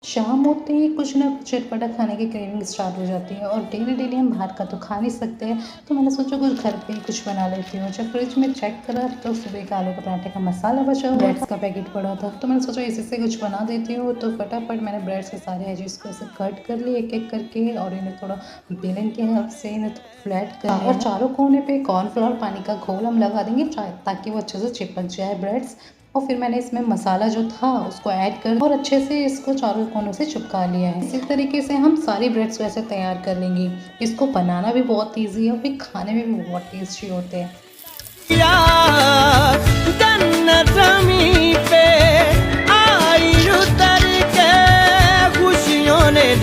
शाम होते ही कुछ ना कुछ चटपटा खाने की क्रेविंग स्टार्ट हो जाती है और डेली हम बाहर का तो खा नहीं सकते हैं। तो मैंने सोचा कुछ घर पे ही कुछ बना लेती हूँ। जब फ्रिज में चेक करा तो सुबह का आलू के पराठे का मसाला बचा हुआ ब्रेड्स का पैकेट पड़ा था, तो मैंने सोचा इसी से कुछ बना देती हूँ। तो फटाफट मैंने ब्रेड्स के सारे एजेस को ऐसे कट कर लिए एक एक करके और इन्हें थोड़ा बेलन की हेल्प से इन्हें फ्लैट कर लिया और चारों कोने पे कॉर्नफ्लोर पानी का घोल हम लगा देंगे ताकि वो अच्छे से चिपक जाए ब्रेड्स। और फिर मैंने इसमें मसाला जो था उसको ऐड कर और अच्छे से इसको चारों कोनों से चिपका लिया है। इसी तरीके से हम सारी ब्रेड्स वैसे तैयार कर लेंगे। इसको बनाना भी बहुत ईजी है और फिर खाने में भी बहुत टेस्टी होते हैं। खुशियों ने